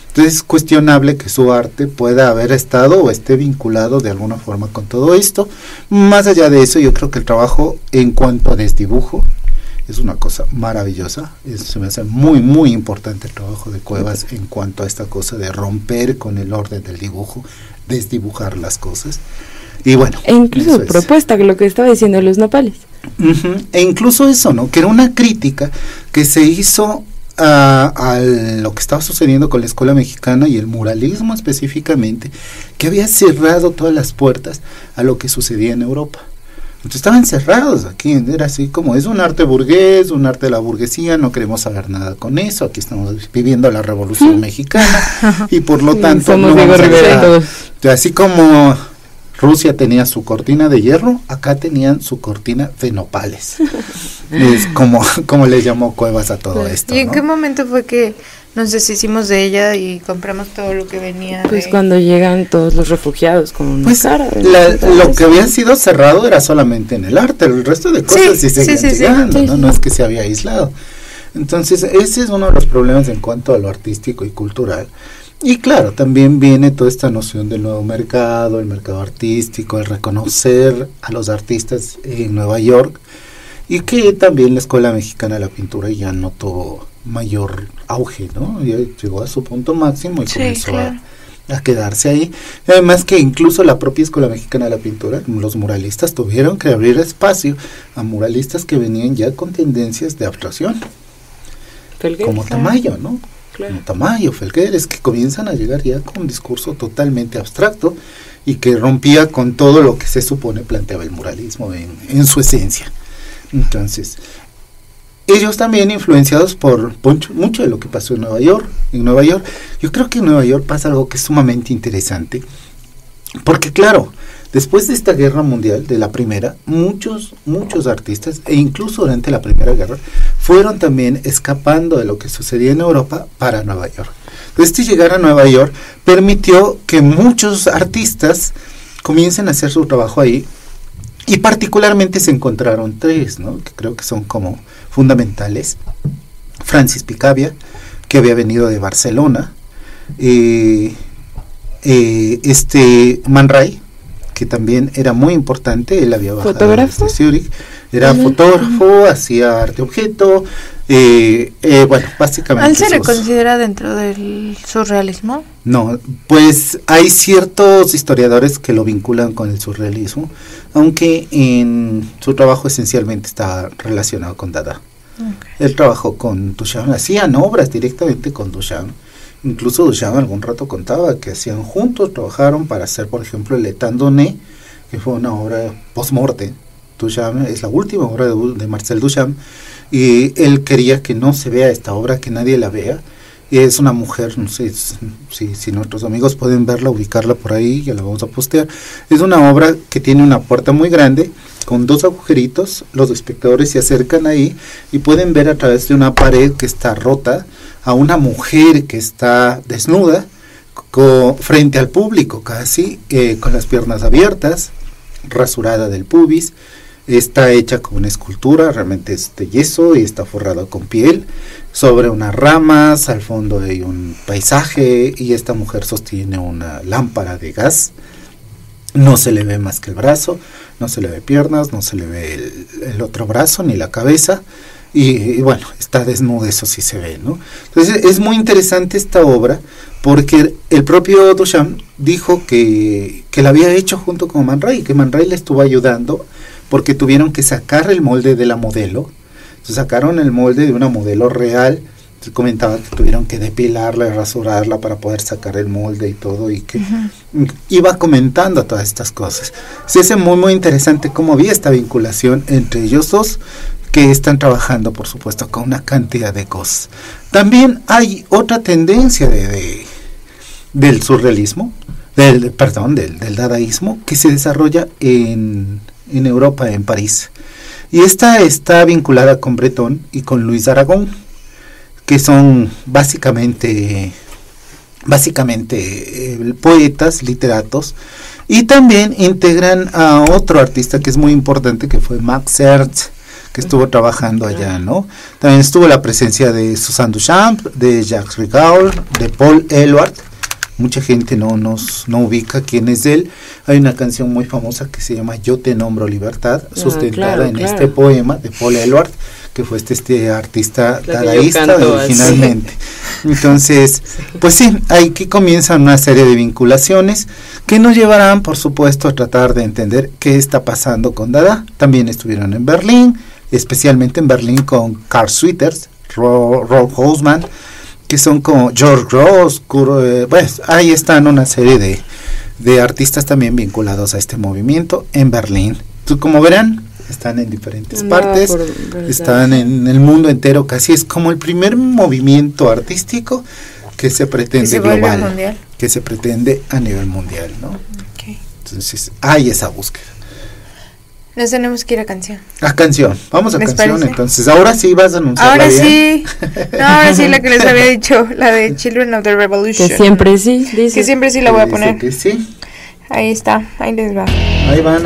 Entonces es cuestionable que su arte pueda haber estado o esté vinculado de alguna forma con todo esto. Más allá de eso, yo creo que el trabajo en cuanto a desdibujo es una cosa maravillosa. Se me hace muy, muy importante el trabajo de Cuevas en cuanto a esta cosa de romper con el orden del dibujo, desdibujar las cosas. Y bueno, e incluso propuesta, que lo que estaba diciendo los nopales. E incluso eso, ¿no? Que era una crítica que se hizo a lo que estaba sucediendo con la Escuela Mexicana y el muralismo específicamente, que había cerrado todas las puertas a lo que sucedía en Europa. Entonces estaban cerrados aquí, era así como, es un arte burgués, un arte de la burguesía, no queremos saber nada con eso, aquí estamos viviendo la Revolución Mexicana y por lo tanto no vamos a así como Rusia tenía su cortina de hierro, acá tenían su cortina de nopales. Es como le llamó Cuevas a todo esto. ¿Y en qué momento fue que nos deshicimos de ella y compramos todo lo que venía? Pues cuando llegan todos los refugiados con cara. Lo que había sido cerrado era solamente en el arte, el resto de cosas sí seguían llegando, no es que se había aislado. Entonces ese es uno de los problemas en cuanto a lo artístico y cultural. Y claro, también viene toda esta noción del nuevo mercado, el mercado artístico, el reconocer a los artistas en Nueva York, y que también la Escuela Mexicana de la Pintura ya no tuvo mayor auge, ¿no? Ya llegó a su punto máximo y comenzó a quedarse ahí. Además que incluso la propia Escuela Mexicana de la Pintura, los muralistas tuvieron que abrir espacio a muralistas que venían ya con tendencias de abstracción, como Tamayo, ¿no? Como Tamayo, Felgueres, que comienzan a llegar ya con un discurso totalmente abstracto y que rompía con todo lo que se supone planteaba el muralismo en su esencia. Entonces, ellos también influenciados por mucho de lo que pasó en Nueva York. Yo creo que en Nueva York pasa algo que es sumamente interesante, porque claro, después de esta guerra mundial, de la primera, muchos artistas, e incluso durante la Primera Guerra, fueron también escapando de lo que sucedía en Europa para Nueva York. Entonces, llegar a Nueva York permitió que muchos artistas comiencen a hacer su trabajo ahí, y particularmente se encontraron tres, ¿no? Que creo que son como fundamentales. Francis Picabia, que había venido de Barcelona, Man Ray, que también era muy importante, él había bajado desde Zurich, era fotógrafo, hacía arte objeto, Bueno, básicamente. ¿Él se le considera dentro del surrealismo? No, pues hay ciertos historiadores que lo vinculan con el surrealismo, aunque en su trabajo esencialmente está relacionado con Dada. Okay. Él trabajó con Duchamp, hacían obras directamente con Duchamp. Incluso Duchamp algún rato contaba que hacían juntos, trabajaron para hacer, por ejemplo, el État donné, que fue una obra post-morte. Duchamp es la última obra de Marcel Duchamp, y él quería que no se vea esta obra, que nadie la vea. Es una mujer, no sé si nuestros amigos pueden verla, ubicarla por ahí, ya la vamos a postear. Es una obra que tiene una puerta muy grande, con 2 agujeritos. Los espectadores se acercan ahí y pueden ver a través de una pared que está rota a una mujer que está desnuda frente al público, casi con las piernas abiertas, rasurada del pubis. Está hecha con una escultura, realmente es de yeso y está forrada con piel, sobre unas ramas. Al fondo hay un paisaje y esta mujer sostiene una lámpara de gas. No se le ve más que el brazo, no se le ve piernas, no se le ve el otro brazo ni la cabeza, y bueno, está desnuda, eso sí se ve, ¿no? Entonces es muy interesante esta obra, porque el propio Duchamp dijo que la había hecho junto con Man Ray, que Man Ray le estuvo ayudando, porque tuvieron que sacar el molde de la modelo. Entonces sacaron el molde de una modelo real. Entonces comentaba que tuvieron que depilarla y rasurarla para poder sacar el molde y todo, y que iba comentando todas estas cosas. Entonces es muy muy interesante cómo había esta vinculación entre ellos dos, que están trabajando, por supuesto, con una cantidad de cosas. También hay otra tendencia del surrealismo, del dadaísmo, que se desarrolla en Europa, en París. Y esta está vinculada con Breton y con Luis Aragón, que son básicamente poetas, literatos, y también integran a otro artista que es muy importante, que fue Max Ernst, que estuvo trabajando allá, ¿no? También estuvo la presencia de Suzanne Duchamp, de Jacques Rigaud, de Paul Eluard. Mucha gente no ubica quién es él. Hay una canción muy famosa que se llama Yo te nombro libertad, sustentada en este poema de Paul Eluard, que fue este artista dadaísta originalmente. Así. Entonces, pues sí, aquí comienzan una serie de vinculaciones que nos llevarán, por supuesto, a tratar de entender qué está pasando con Dada. También estuvieron en Berlín, especialmente en Berlín con Karl Schwitters, Rolf Hausmann, que son como George Gross, pues ahí están una serie de artistas también vinculados a este movimiento en Berlín. Como verán, están en diferentes partes, están en el mundo entero, casi es como el primer movimiento artístico que se pretende global, que se pretende a nivel mundial, ¿no? Okay. Entonces hay esa búsqueda. Nos tenemos que ir a canción. A canción, vamos a canción parece? Entonces, ahora sí vas a anunciar. Ahora sí, ahora sí la que les había dicho, la de Children of the Revolution. Que siempre sí, dice. Que siempre sí la voy a poner. Que sí. Ahí está, ahí les va. Ahí van.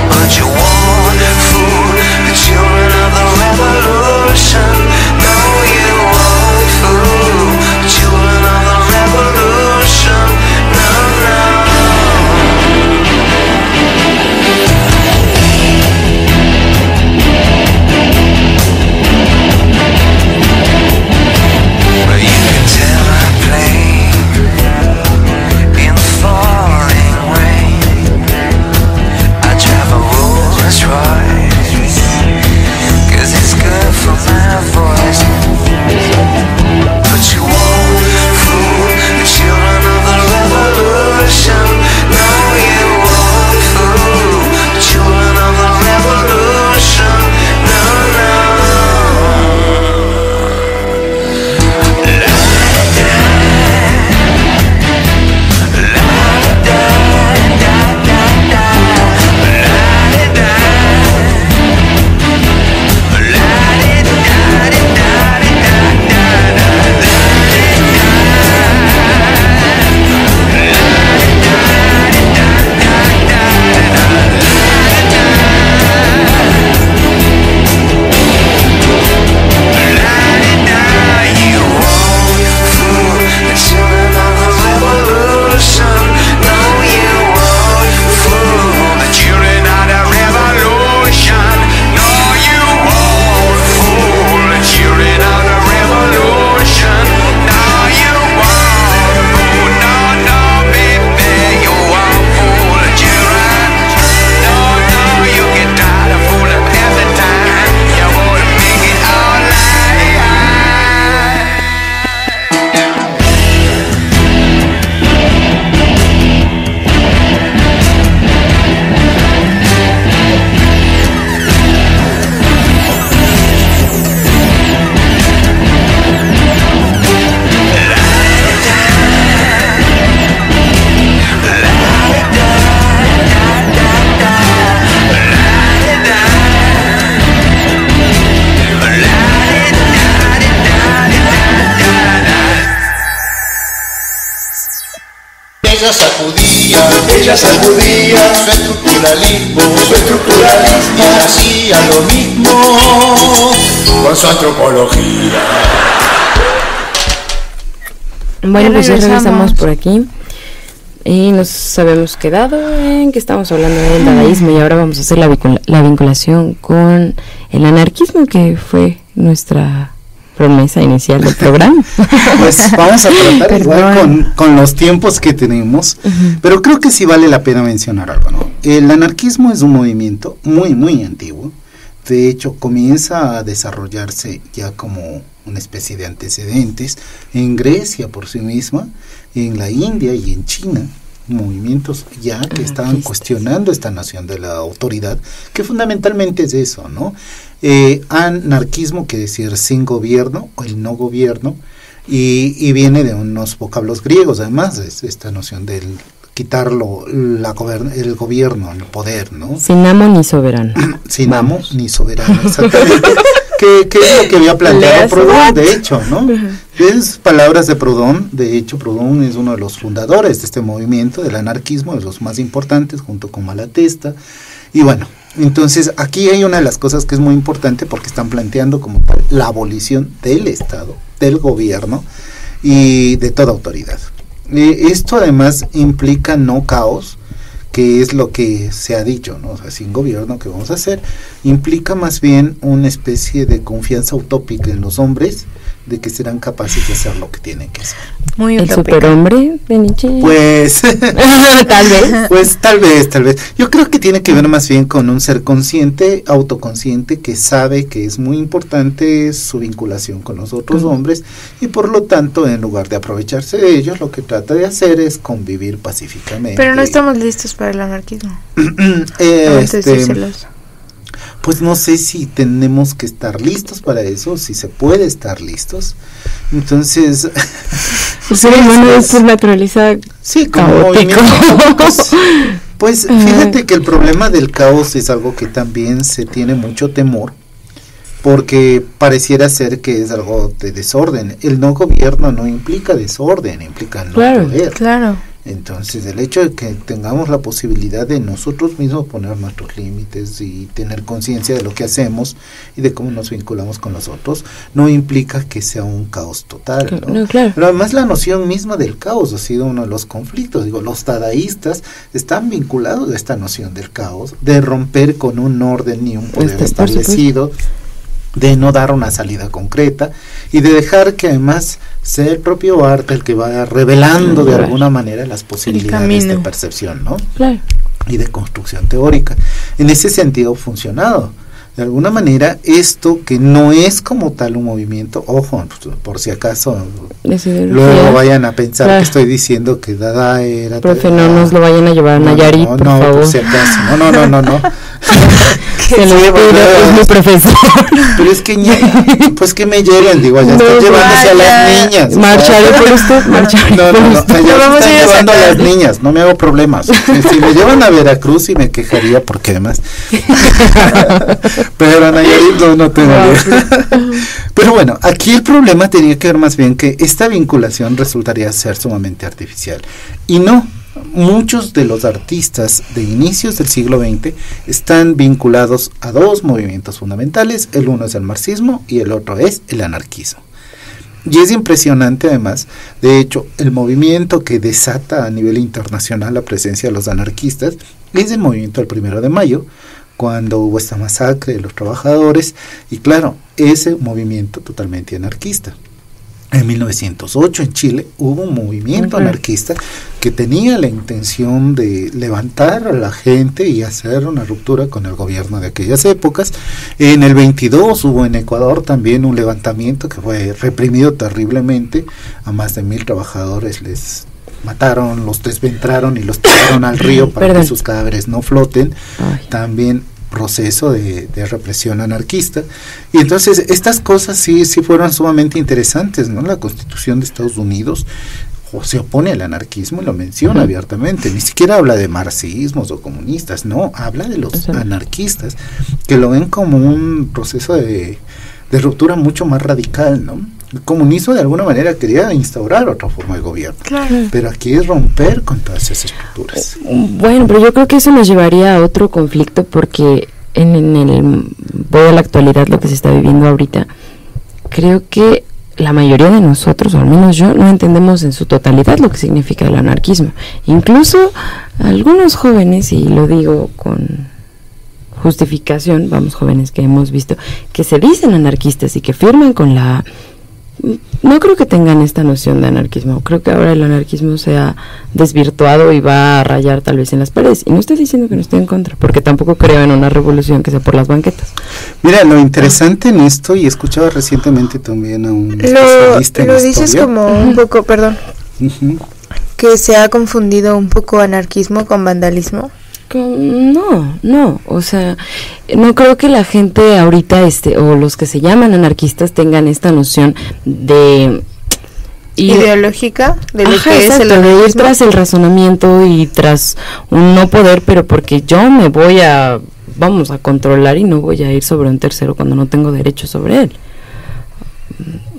But you won't fool ella sacudía su estructuralismo, y hacía lo mismo con su antropología. Bueno, pues ya regresamos por aquí y nos habíamos quedado en que estamos hablando del dadaísmo y ahora vamos a hacer la vinculación con el anarquismo, que fue nuestra promesa inicial del programa. Pues vamos a tratar igual con los tiempos que tenemos, pero creo que sí vale la pena mencionar algo, ¿no? El anarquismo es un movimiento muy, muy antiguo. De hecho, comienza a desarrollarse ya como una especie de antecedentes en Grecia por sí misma, en la India y en China, movimientos ya que estaban cuestionando esta noción de la autoridad, que fundamentalmente es eso, ¿no? Anarquismo quiere decir sin gobierno o el no gobierno, y viene de unos vocablos griegos, además, es esta noción del quitarlo el gobierno, el poder, ¿no? Sin amo ni soberano. Sin amo ni soberano, exactamente. que es lo que había planteado Proudhon, de hecho, ¿no? Es palabras de Proudhon. De hecho, Proudhon es uno de los fundadores de este movimiento del anarquismo, de los más importantes, junto con Malatesta. Y bueno, entonces aquí hay una de las cosas que es muy importante, porque están planteando como tal la abolición del Estado, del gobierno y de toda autoridad. Esto además implica no caos, que es lo que se ha dicho, ¿no? O sea, sin gobierno, ¿qué vamos a hacer? Implica más bien una especie de confianza utópica en los hombres, de que serán capaces de hacer lo que tienen que hacer. Muy utópica. ¿El superhombre de Nietzsche? Pues tal vez. Pues tal vez. Yo creo que tiene que ver más bien con un ser consciente, autoconsciente, que sabe que es muy importante su vinculación con los otros hombres, y por lo tanto, en lugar de aprovecharse de ellos, lo que trata de hacer es convivir pacíficamente. Pero no estamos listos para el anarquismo. Pues no sé si tenemos que estar listos para eso, si se puede estar listos. Entonces, el ser humano es por naturaleza caótico. Pues fíjate que el problema del caos es algo que también se tiene mucho temor, porque pareciera ser que es algo de desorden. El no gobierno no implica desorden, implica no poder. Claro. Entonces, el hecho de que tengamos la posibilidad de nosotros mismos poner nuestros límites y tener conciencia de lo que hacemos y de cómo nos vinculamos con los otros, no implica que sea un caos total, ¿no? Claro. Pero además la noción misma del caos ha sido uno de los conflictos. Digo, los dadaístas están vinculados a esta noción del caos, de romper con un orden y un poder establecido, de no dar una salida concreta y de dejar que además sea el propio arte el que vaya revelando de alguna manera las posibilidades de percepción, ¿no? Claro. Y de construcción teórica. En ese sentido ha funcionado. De alguna manera, esto que no es como tal un movimiento, ojo, por si acaso luego vayan a pensar que estoy diciendo que Dada era... Profe, no nos lo vayan a llevar a Nayarit, por favor. Por si acaso, no. Se lo digo, es mi profesor. Pero es que, pues que me lleguen, digo, ya están llevándose a las niñas. Marcharé por usted, ya están llevando a las niñas, no me hago problemas. Si me llevan a Veracruz sí me quejaría, porque además... Pero Nayarit no tengo idea. Pero bueno, aquí el problema tenía que ver más bien que esta vinculación resultaría ser sumamente artificial. Y no, muchos de los artistas de inicios del siglo XX están vinculados a dos movimientos fundamentales. El uno es el marxismo y el otro es el anarquismo. Y es impresionante además, de hecho, el movimiento que desata a nivel internacional la presencia de los anarquistas es el movimiento del 1 de mayo, cuando hubo esta masacre de los trabajadores, y claro, ese movimiento totalmente anarquista. En 1908 en Chile hubo un movimiento anarquista que tenía la intención de levantar a la gente y hacer una ruptura con el gobierno de aquellas épocas. En el 22 hubo en Ecuador también un levantamiento que fue reprimido terriblemente. A más de 1,000 trabajadores les mataron, los desventraron y los tiraron al río para que sus cadáveres no floten. También proceso de represión anarquista. Y entonces estas cosas sí fueron sumamente interesantes, ¿no? La Constitución de Estados Unidos se opone al anarquismo y lo menciona abiertamente, ni siquiera habla de marxismos o comunistas, no, habla de los anarquistas, que lo ven como un proceso de ruptura mucho más radical, ¿no? El comunismo de alguna manera quería instaurar otra forma de gobierno, pero aquí es romper con todas esas estructuras. Bueno, pero yo creo que eso nos llevaría a otro conflicto, porque voy a la actualidad, lo que se está viviendo ahorita, creo que la mayoría de nosotros, o al menos yo, no entendemos en su totalidad lo que significa el anarquismo. Incluso algunos jóvenes, y lo digo con justificación, vamos, jóvenes que hemos visto, que se dicen anarquistas y que firman con la... No creo que tengan esta noción de anarquismo. Creo que ahora el anarquismo se ha desvirtuado y va a rayar tal vez en las paredes. Y no estoy diciendo que no estoy en contra, porque tampoco creo en una revolución que sea por las banquetas. Mira, lo interesante en esto, y escuchaba recientemente también a un especialista en lo historia. Dices como un poco, perdón, que se ha confundido un poco anarquismo con vandalismo. No, o sea, no creo que la gente ahorita, o los que se llaman anarquistas, tengan esta noción de... ideológica de lo que es el de ir tras el razonamiento y tras un no poder, pero porque yo me voy a controlar y no voy a ir sobre un tercero cuando no tengo derecho sobre él.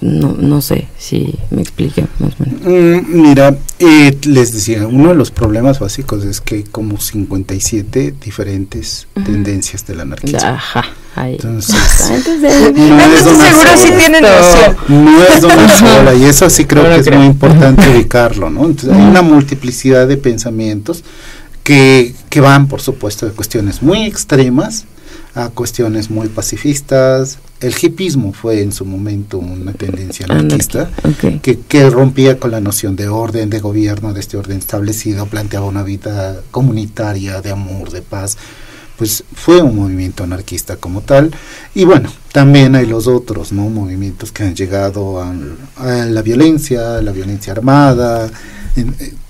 No sé si me expliqué más o menos. Mira, les decía, uno de los problemas básicos es que hay como 57 diferentes tendencias del anarquismo. Ajá, ahí. Entonces, no es una seguro si tienen noción. No es una sola, y eso sí creo que es muy importante ubicarlo, ¿no? Entonces, hay una multiplicidad de pensamientos que van, por supuesto, de cuestiones muy extremas a cuestiones muy pacifistas. El hipismo fue en su momento una tendencia anarquista que rompía con la noción de orden, de gobierno, de este orden establecido, planteaba una vida comunitaria, de amor, de paz. Pues fue un movimiento anarquista como tal. Y bueno, también hay los otros, ¿no?, movimientos que han llegado a la violencia armada,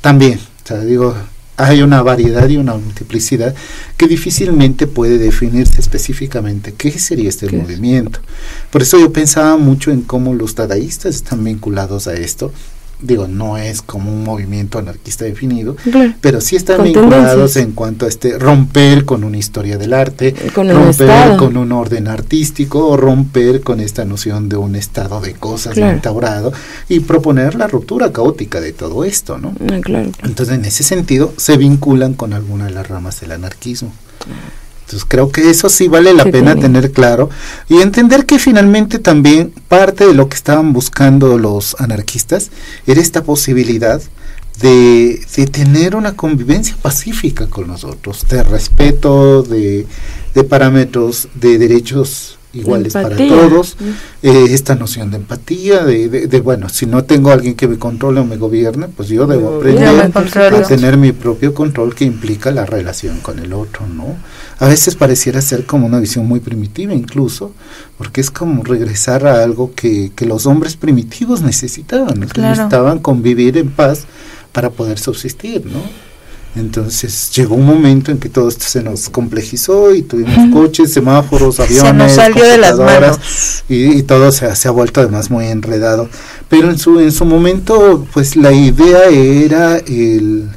también, o sea, digo, hay una variedad y una multiplicidad que difícilmente puede definirse específicamente qué sería este movimiento. Por eso yo pensaba mucho en cómo los dadaístas están vinculados a esto. Digo, no es como un movimiento anarquista definido, pero sí están vinculados en cuanto a romper con una historia del arte, romper con un orden artístico, o romper con esta noción de un estado de cosas instaurado, y proponer la ruptura caótica de todo esto, ¿no? Entonces, en ese sentido, se vinculan con alguna de las ramas del anarquismo. Entonces creo que eso sí vale la pena tener claro y entender que finalmente también parte de lo que estaban buscando los anarquistas era esta posibilidad de tener una convivencia pacífica con los otros, de respeto, de parámetros de derechos iguales para todos, esta noción de empatía, de bueno, si no tengo a alguien que me controle o me gobierne, pues yo debo aprender a tener mi propio control, que implica la relación con el otro, ¿no? A veces pareciera ser como una visión muy primitiva incluso, porque es como regresar a algo que los hombres primitivos necesitaban, necesitaban convivir en paz para poder subsistir, ¿no? Entonces llegó un momento en que todo esto se nos complejizó y tuvimos coches, semáforos, aviones, se nos salió de las manos y todo se ha vuelto además muy enredado. Pero en su momento, pues la idea era el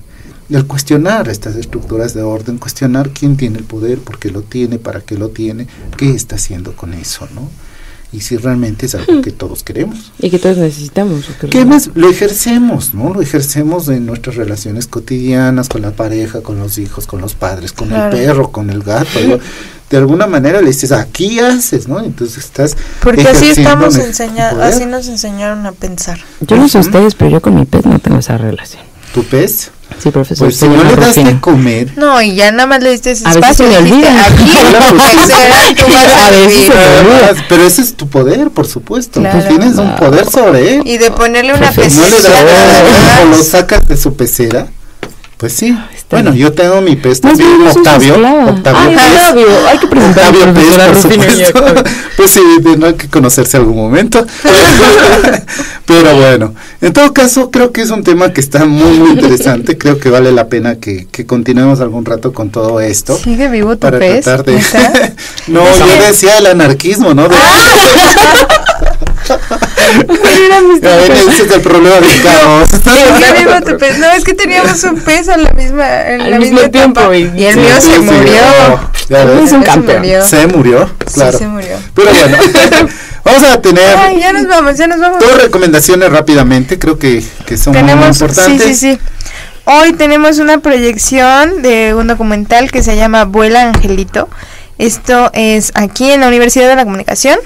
cuestionar estas estructuras de orden, cuestionar quién tiene el poder, por qué lo tiene, para qué lo tiene, qué está haciendo con eso, ¿no? Y si realmente es algo que todos queremos. Y que todos necesitamos. Que más lo ejercemos, ¿no? Lo ejercemos en nuestras relaciones cotidianas, con la pareja, con los hijos, con los padres, con el perro, con el gato. De alguna manera le dices, aquí haces, ¿no? Entonces estás... Porque así estamos enseñados, así nos enseñaron a pensar. Yo no sé ustedes, pero yo con mi pez no tengo esa relación. ¿Tu pez? Sí, profesor. Pues si no le das de comer. No, y ya nada más le diste espacio. A veces se me olvida. Pero ese es tu poder, por supuesto. Tú tienes un poder sobre él. Y de ponerle una pecera. No le das o lo sacas de su pecera. Pues sí. Bueno, yo tengo mi pez también, Octavio. Hay que presentar Octavio Pez, por supuesto. Pues sí, tendrán que conocerse algún momento. Pero bueno, en todo caso, creo que es un tema que está muy, muy interesante. Creo que vale la pena que continuemos algún rato con todo esto. ¿Sigue vivo tu para pez? Tratar de... No, yo decía el anarquismo, ¿no? Ese es el problema del caos. No, es que teníamos un pez en la misma etapa y el mío se murió. Es un campeón. Se murió, claro. Sí, se murió. Pero bueno, vamos a tener... Ay, ya nos vamos. Dos recomendaciones rápidamente, creo que son muy importantes. Sí. Hoy tenemos una proyección de un documental que se llama Vuela Angelito. Esto es aquí en la Universidad de la Comunicación,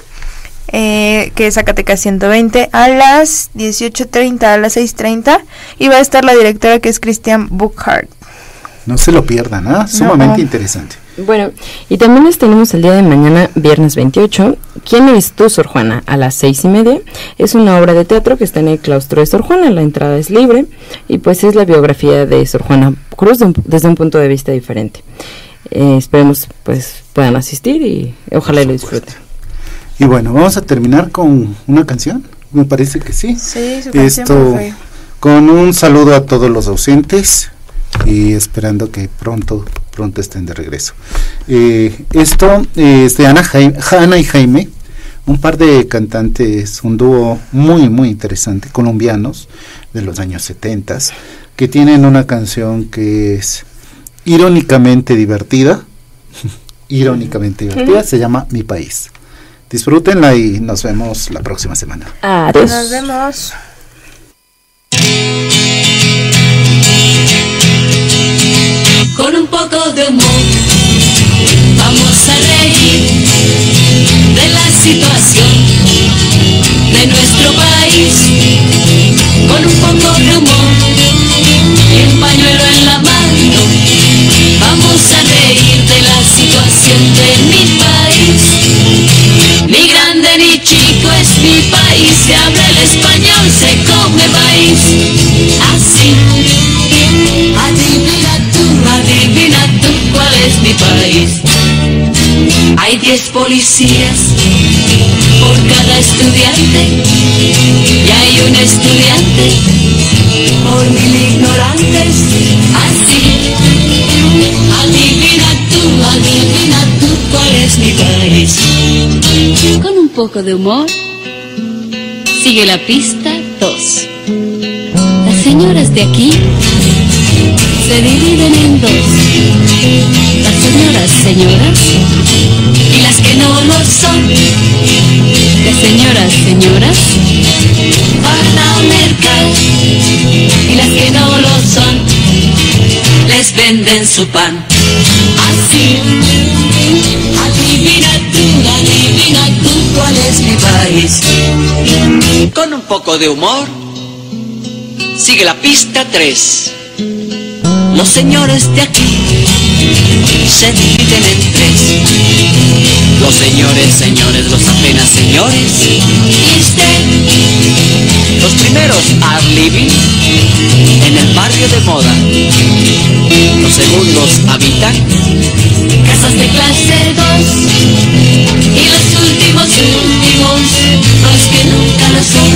que es Zacatecas 120, a las 18:30, a las 6:30, y va a estar la directora, que es Christian Buchhardt. No se lo pierdan, ¿ah? Sumamente interesante. Bueno, y también les tenemos el día de mañana, viernes 28, ¿Quién eres tú, Sor Juana?, a las 6:30. Es una obra de teatro que está en el claustro de Sor Juana. La entrada es libre y pues es la biografía de Sor Juana Cruz desde un punto de vista diferente. Esperemos pues puedan asistir y ojalá lo disfruten. Y bueno, vamos a terminar con una canción, me parece que sí. Sí, su canción fue. Con un saludo a todos los ausentes y esperando que pronto estén de regreso. Esto es de Ana y Jaime, un par de cantantes, un dúo muy muy interesante, colombianos de los años 70, que tienen una canción que es irónicamente divertida, se llama Mi País. Disfrútenla y nos vemos la próxima semana. Adiós. Nos vemos. Con un poco de humor vamos a reír de la situación de nuestro país. Con un poco de humor y un pañuelo en la mano vamos a reír de la situación de mi país. Ni grande ni chico es mi país, se habla el español, se come maíz. Así, adivina tú cuál es mi país. Hay 10 policías por cada estudiante y hay un estudiante por 1000 ignorantes. Así, adivina tú cuál es mi país. Con un poco de humor, sigue la pista 2. Las señoras de aquí se dividen en dos: las señoras y las que no lo son. Las señoras van a mercar y las que no lo son les venden su pan. Así, adivina tú cuál es mi país. Con un poco de humor, sigue la pista 3. Los señores de aquí se dividen en 3. Los señores, los apenas señores. Y usted, los primeros are living en el barrio de moda. Los segundos habitan casas de clase 2. Y los últimos, los que nunca lo son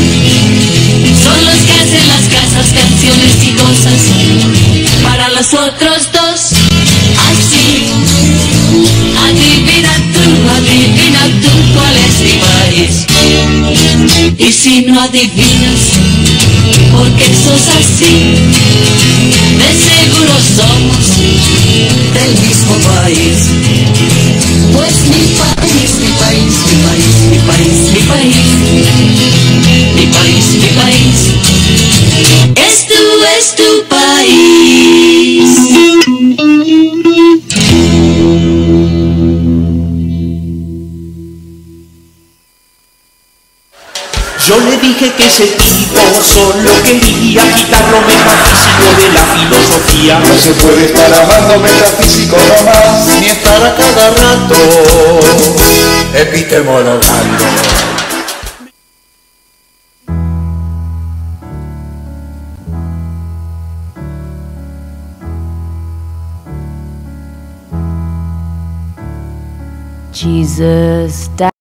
los que hacen las casas, canciones y cosas para los otros dos. Así, adivina tú cuál es mi país. Y si no adivinas, porque sos así, de seguro somos del mismo país. Pues mi país, mi país, mi país, mi país, mi país, mi país, mi país, es tu país. Yo le dije que ese tipo solo quería quitar lo metafísico de la filosofía. No se puede estar amando metafísico nomás, ni estar a cada rato epistemologando. Jesus died.